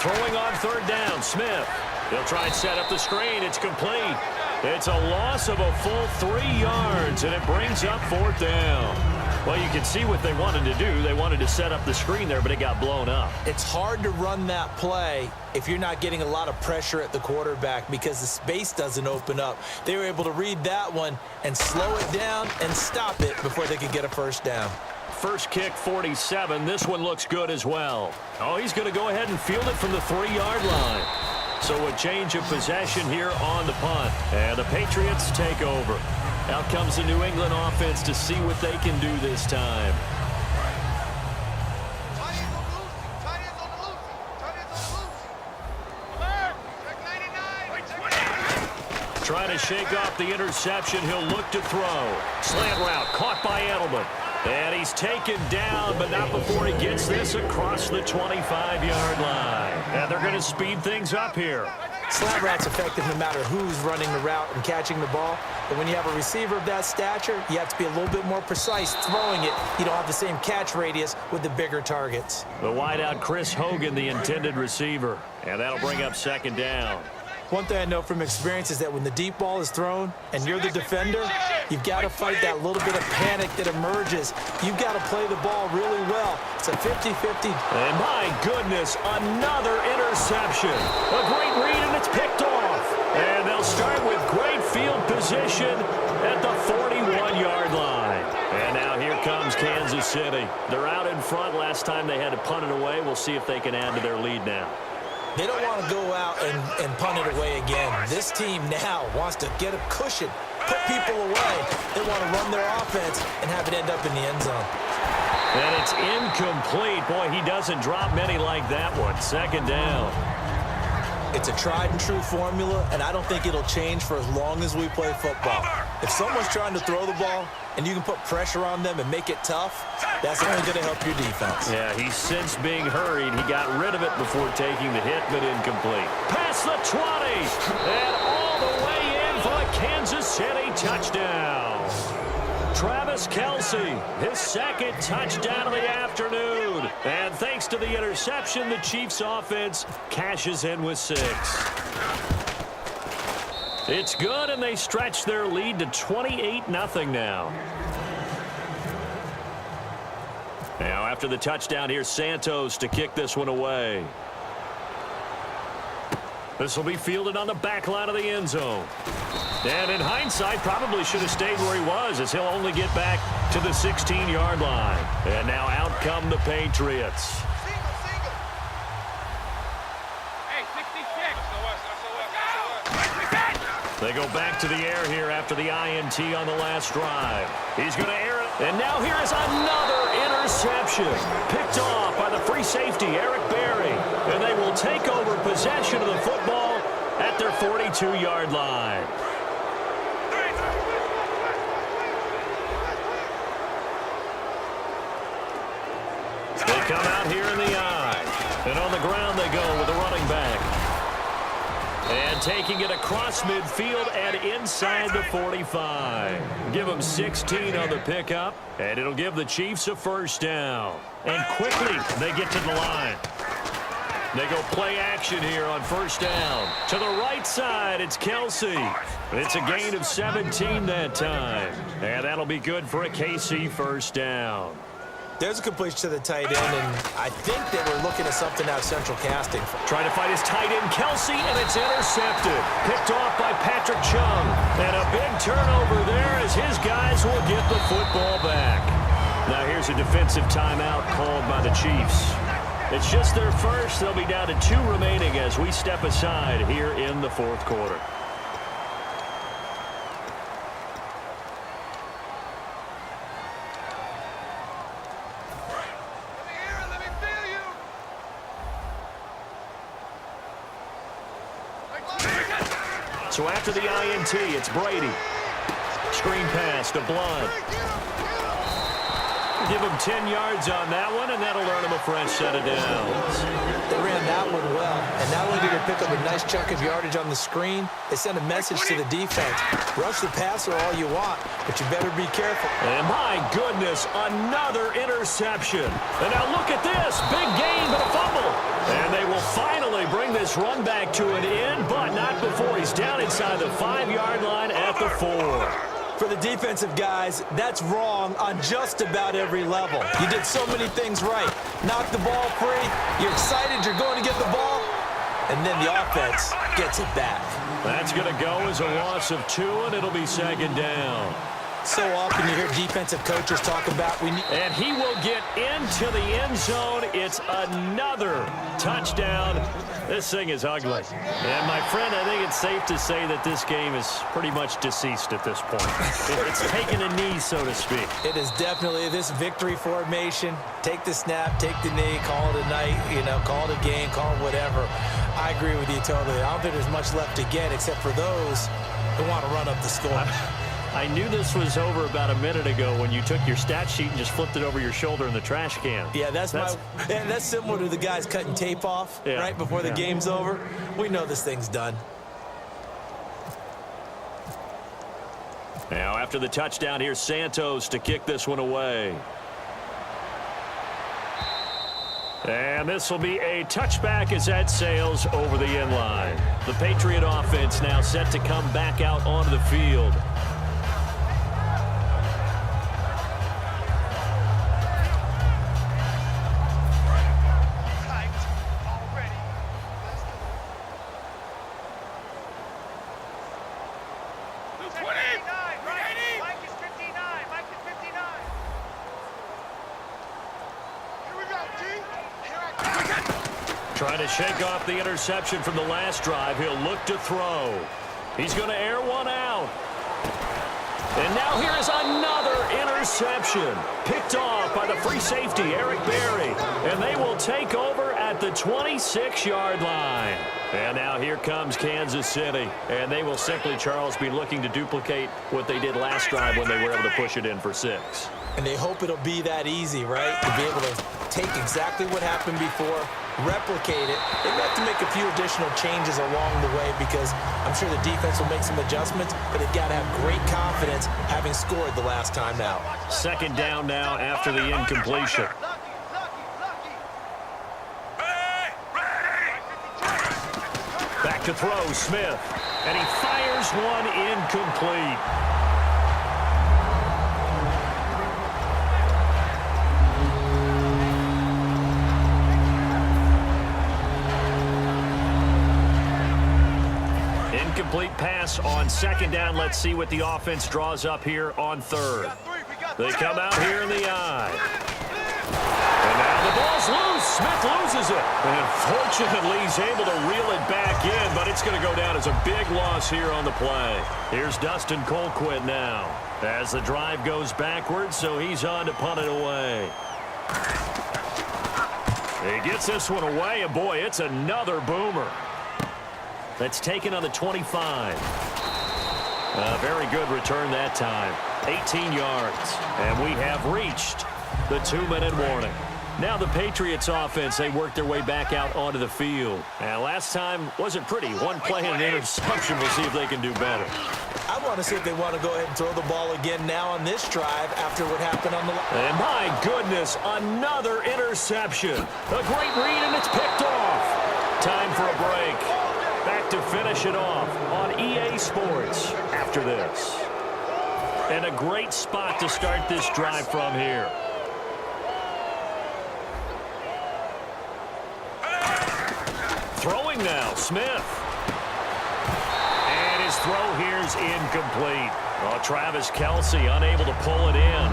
Throwing on third down, Smith. He'll try and set up the screen. It's complete. It's a loss of a full 3 yards, and it brings up fourth down. Well, you can see what they wanted to do. They wanted to set up the screen there, but it got blown up. It's hard to run that play if you're not getting a lot of pressure at the quarterback because the space doesn't open up. They were able to read that one and slow it down and stop it before they could get a first down. First kick, 47. This one looks good as well. Oh, he's going to go ahead and field it from the 3-yard line. So a change of possession here on the punt. And the Patriots take over. Out comes the New England offense to see what they can do this time. Trying to shake off the interception. He'll look to throw. Slant route caught by Edelman. And he's taken down, but not before he gets this across the 25-yard line. And they're going to speed things up here. Slant route's effective no matter who's running the route and catching the ball. But when you have a receiver of that stature, you have to be a little bit more precise throwing it. You don't have the same catch radius with the bigger targets. The wideout, Chris Hogan, the intended receiver. And that'll bring up second down. One thing I know from experience is that when the deep ball is thrown and you're the defender, you've got to fight that little bit of panic that emerges. You've got to play the ball really well. It's a 50-50. And my goodness, another interception. A great read, and it's picked off. And they'll start with great field position at the 41-yard line. And now here comes Kansas City. They're out in front. Last time they had to punt it away. We'll see if they can add to their lead now. They don't want to go out and punt it away again. This team now wants to get a cushion, put people away. They want to run their offense and have it end up in the end zone. And it's incomplete. Boy, he doesn't drop many like that one. Second down. It's a tried-and-true formula, and I don't think it'll change for as long as we play football. If someone's trying to throw the ball and you can put pressure on them and make it tough, that's only going to help your defense. Yeah, he's since being hurried. He got rid of it before taking the hit, but incomplete. Past the 20, and all the way in for a Kansas City touchdown. Travis Kelce, his second touchdown of the afternoon. And thanks to the interception, the Chiefs offense cashes in with 6. It's good, and they stretch their lead to 28-0 now. Now, after the touchdown, here's Santos to kick this one away. This will be fielded on the back line of the end zone. And in hindsight, probably should have stayed where he was, as he'll only get back to the 16-yard line. And now out come the Patriots. They go back to the air here after the INT on the last drive. He's going to air it. And now here is another interception. Picked off by the free safety, Eric Berry. And they will take over possession of the football at their 42-yard line. They come out here in the I. And on the ground they go with the running back. And taking it across midfield and inside the 45. Give them 16 on the pickup, and it'll give the Chiefs a first down. And quickly, they get to the line. They go play action here on first down. To the right side, it's Kelce. It's a gain of 17 that time. And that'll be good for a KC first down. There's a completion to the tight end, and I think they were looking at something out central casting. Trying to find his tight end, Kelce, and it's intercepted. Picked off by Patrick Chung. And a big turnover there as his guys will get the football back. Now here's a defensive timeout called by the Chiefs. It's just their first. They'll be down to 2 remaining as we step aside here in the fourth quarter. So after the INT, it's Brady. Screen pass to Blunt. Give him 10 yards on that one, and that'll earn him a fresh set of downs. They ran that one well, and not only did they pick up a nice chunk of yardage on the screen, they sent a message to the defense. Rush the passer all you want, but you better be careful. And my goodness, another interception. And now look at this. Big gain, but a fumble. And they will finally bring this run back to an end, but not before he's down inside the 5-yard line at the 4. For the defensive guys, that's wrong on just about every level. You did so many things right. Knock the ball free, you're excited you're going to get the ball, and then the offense gets it back. That's going to go as a loss of 2, and it'll be 2nd down. So often you hear defensive coaches talk about and he will get into the end zone. It's another touchdown. This thing is ugly. And, my friend, I think it's safe to say that this game is pretty much deceased at this point. It's taken a knee, so to speak. It is definitely this victory formation. Take the snap, take the knee, call it a night, call it a game, call it whatever. I agree with you totally. I don't think there's much left to get except for those who want to run up the score. I knew this was over about a minute ago when you took your stat sheet and just flipped it over your shoulder in the trash can. Yeah, that's similar to the guys cutting tape off right before the game's over. We know this thing's done. Now, after the touchdown, here's Santos to kick this one away. And this will be a touchback as that sails over the end line. The Patriot offense now set to come back out onto the field. Trying to shake off the interception from the last drive. He'll look to throw. He's going to air one out. And now here's another interception. Picked off by the free safety, Eric Berry. And they will take over at the 26-yard line. And now here comes Kansas City. And they will simply, Charles, be looking to duplicate what they did last drive when they were able to push it in for 6. And they hope it'll be that easy, right? To be able to take exactly what happened before, replicate it. They have to make a few additional changes along the way because I'm sure the defense will make some adjustments, but they've got to have great confidence having scored the last time out. 2nd down now after the incompletion. Back to throw, Smith. And he fires one incomplete. Incomplete pass on 2nd down. Let's see what the offense draws up here on 3rd. They come out here in the eye. And now the ball's loose. Smith loses it. And fortunately, he's able to reel it back in, but it's going to go down as a big loss here on the play. Here's Dustin Colquitt now as the drive goes backwards, so he's on to punt it away. He gets this one away, and boy, it's another boomer. That's taken on the 25. A very good return that time. 18 yards. And we have reached the 2-minute warning. Now the Patriots offense, they work their way back out onto the field. And last time wasn't pretty. One play and an interception. We'll see if they can do better. I want to see if they want to go ahead and throw the ball again now on this drive after what happened on the line. And my goodness, another interception. A great read, and it's picked off. Time for a break. Back to finish it off on EA Sports after this. And a great spot to start this drive from here. Throwing now, Smith. And his throw here is incomplete. Oh, Travis Kelce unable to pull it in.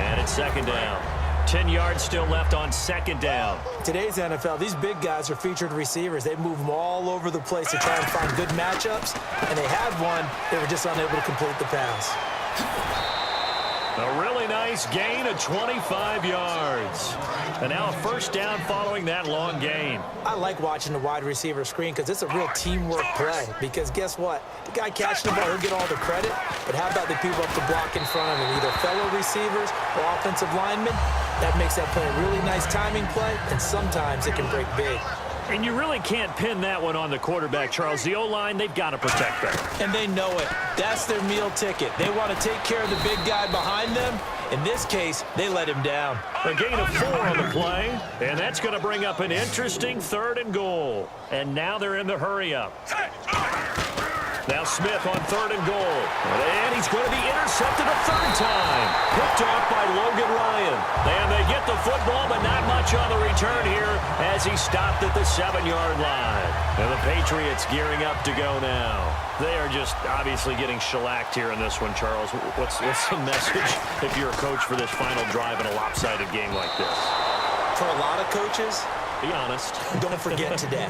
And it's 2nd down. 10 yards still left on 2nd down. Today's NFL, these big guys are featured receivers. They move them all over the place to try and find good matchups. And they had one. They were just unable to complete the pass. A really nice gain of 25 yards. And now a 1st down following that long gain. I like watching the wide receiver screen because it's a real teamwork play. Because guess what? The guy catching the ball, he'll get all the credit. But how about the people up the block in front of him, either fellow receivers or offensive linemen? That makes that play a really nice timing play, and sometimes it can break big. And you really can't pin that one on the quarterback, Charles. The O-line, they've got to protect that. And they know it. That's their meal ticket. They want to take care of the big guy behind them, In this case, they let him down. A gain of 4 on the play, and that's going to bring up an interesting 3rd and goal. And now they're in the hurry-up. Now Smith on 3rd and goal. And he's going to be intercepted a 3rd time. Picked off by Logan Ryan. And they get the football, but not much on the return here as he stopped at the 7-yard line. And the Patriots gearing up to go now. They are just obviously getting shellacked here in this one, Charles. What's the message if you're a coach for this final drive in a lopsided game like this? For a lot of coaches, be honest. Don't forget today.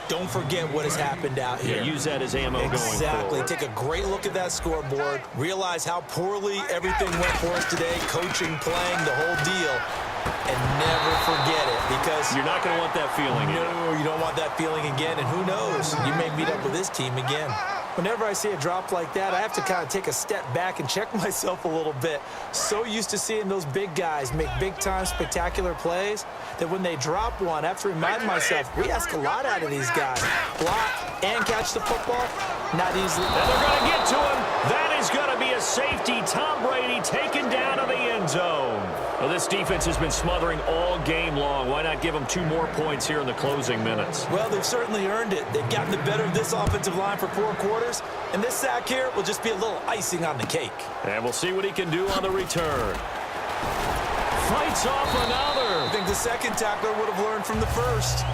Don't forget what has happened out here. Yeah, use that as ammo going forward. Exactly. Take a great look at that scoreboard. Realize how poorly everything went for us today, coaching, playing, the whole deal. And never forget it, because you're not going to want that feeling. No, you don't want that feeling again. And who knows? You may meet up with this team again. Whenever I see a drop like that, I have to kind of take a step back and check myself a little bit. So used to seeing those big guys make big-time spectacular plays that when they drop one, I have to remind myself, we ask a lot out of these guys. Block and catch the football, not easily. And they're going to get to him. That is going to be a safety. Tom Brady taken down to the end zone. Well, this defense has been smothering all game long. Why not give them 2 more points here in the closing minutes? Well, they've certainly earned it. They've gotten the better of this offensive line for 4 quarters, and this sack here will just be a little icing on the cake. And we'll see what he can do on the return. Fights off another. I think the second tackler would have learned from the first.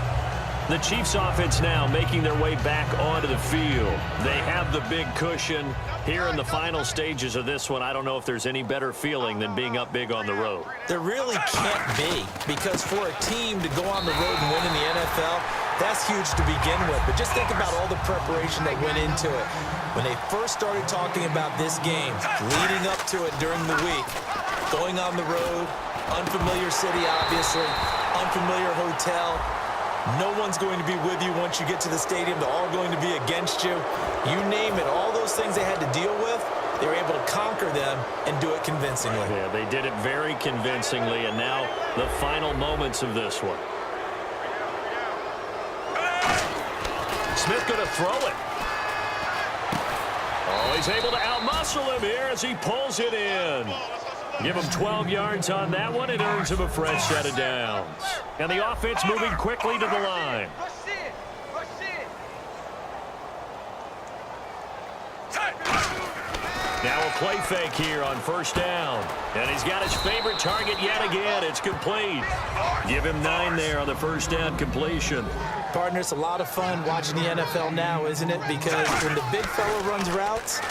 The Chiefs offense now making their way back onto the field. They have the big cushion. Here in the final stages of this one, I don't know if there's any better feeling than being up big on the road. There really can't be, because for a team to go on the road and win in the NFL, that's huge to begin with. But just think about all the preparation that went into it. When they first started talking about this game, leading up to it during the week, going on the road, unfamiliar city, obviously, unfamiliar hotel. No one's going to be with you once you get to the stadium. They're all going to be against you. You name it. All those things they had to deal with, they were able to conquer them and do it convincingly. Yeah, they did it very convincingly, and now the final moments of this one. Smith going to throw it. Oh, he's able to outmuscle him here as he pulls it in. Give him 12 yards on that one. It earns him a fresh set of downs. And the offense moving quickly to the line. Now a play fake here on 1st down. And he's got his favorite target yet again. It's complete. Give him 9 there on the 1st down completion. Partner, it's a lot of fun watching the NFL now, isn't it? Because when the big fella runs routes,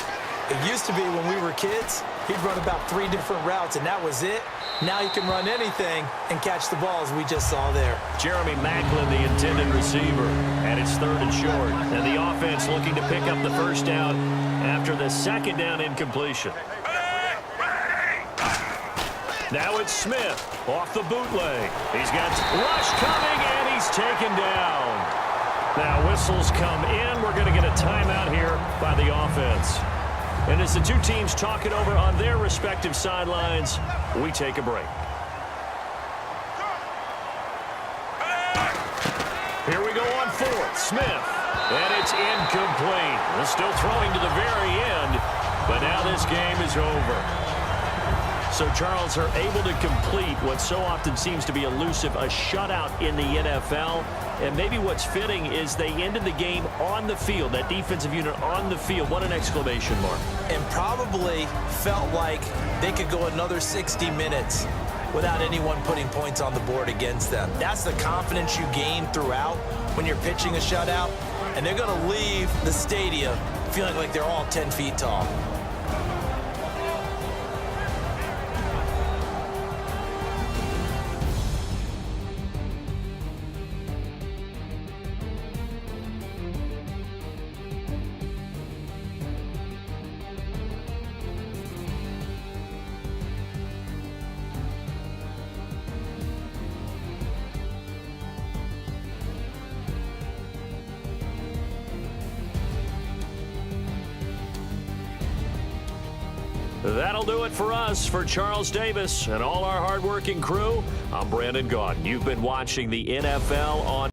it used to be when we were kids, he'd run about 3 different routes, and that was it. Now he can run anything and catch the balls we just saw there. Jeremy Maclin, the intended receiver, and it's 3rd and short. And the offense looking to pick up the 1st down after the 2nd down incompletion. Now it's Smith off the bootleg. He's got rush coming, and he's taken down. Now whistles come in. We're going to get a timeout here by the offense. And as the 2 teams talk it over on their respective sidelines, we take a break. Here we go on 4th. Smith. And it's incomplete. They're still throwing to the very end, but now this game is over. So Charles are able to complete what so often seems to be elusive, a shutout in the NFL. And maybe what's fitting is they ended the game on the field, that defensive unit on the field. What an exclamation mark. And probably felt like they could go another 60 minutes without anyone putting points on the board against them. That's the confidence you gain throughout when you're pitching a shutout. And they're going to leave the stadium feeling like they're all 10 feet tall. That'll do it for us. For Charles Davis and all our hardworking crew, I'm Brandon Gaudin. You've been watching the NFL on